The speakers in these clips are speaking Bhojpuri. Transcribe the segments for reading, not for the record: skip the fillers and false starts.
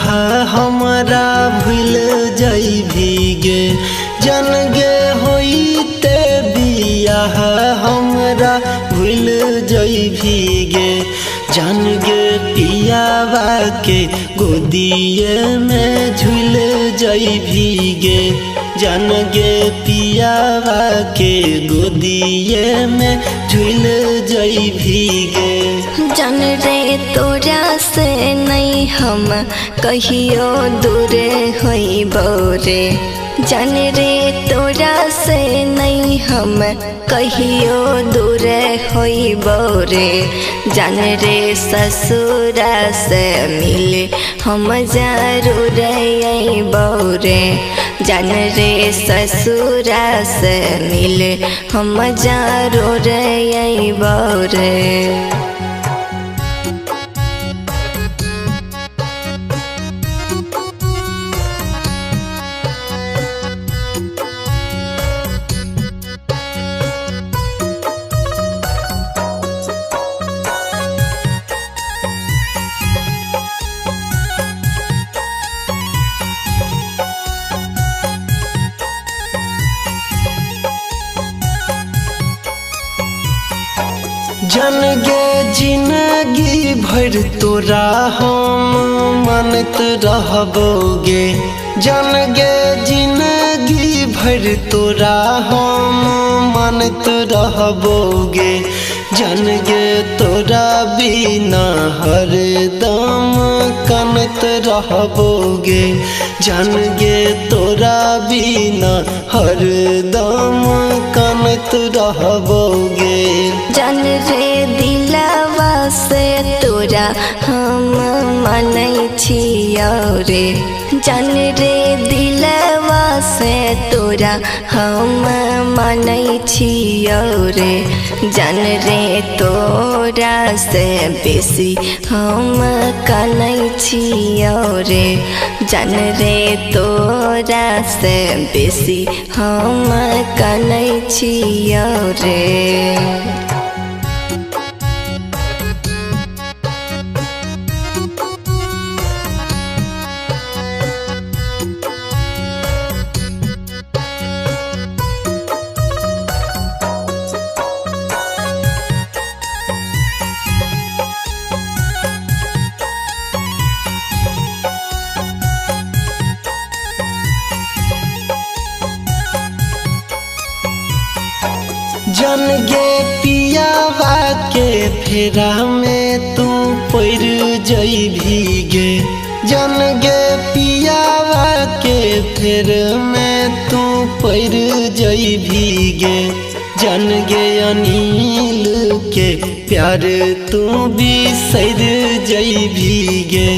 हमरा भूल जइभी गे जन गे होइते बियाह हमरा भूल जइभी गे जान गे पियावा के गोदिए में झूल जइभी गे जान गे पियावा के गोदिए में झूल जइभी गे। जान रे तोरा से नहीं हम कहियो दूर होइबो रे जान रे तोरा से नहीं हम कहियो दूर होइबो रे जान रे ससुरा से मिले हम जरूर अइबो रे जान रे ससुरा से मिले हम जरूर अइबो रे। जन गे जिंदगी भर तोरा हम मानत रहबोगे जन गे जिंदगी भर तोरा हम मानत रहबोगे जन गे तोरा बिना हरदम कानत रहबोगे जन गे तोरा बिना हरदम कानत रहबोगे जान रे दिलवा से तोरा हम मानै छियौ रे जान रे दिलवा से तोरा हम मानै छियौ रे जान रे तोरा से बेसी हम कानै छियौ रे जान रे तोरा से बेसी हम कानै छियौ रे। जन गे पियावा के फेरा में तू पड़ जइभी गे जन गे पियावा के फेर में तू पड़ जइभी गे जन गे अनिल के प्यार तू बिसर जइभी गे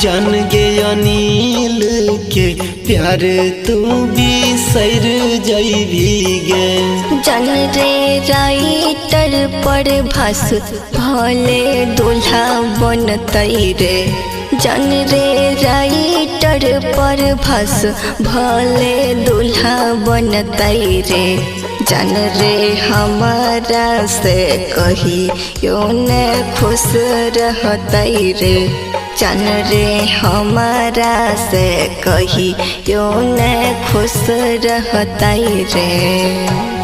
जन गे अनिल के प्यार तू बिसर जइभी गे। जान रे राइटर पर भास भले दूल्हा बनतै रे जान रे राइटर पर भास भले दूल्हा बनतै रे जान रे हमारा से कहियो न खुश रहतै रे जान रे हमारा से कहियो न खुश रहतै रे।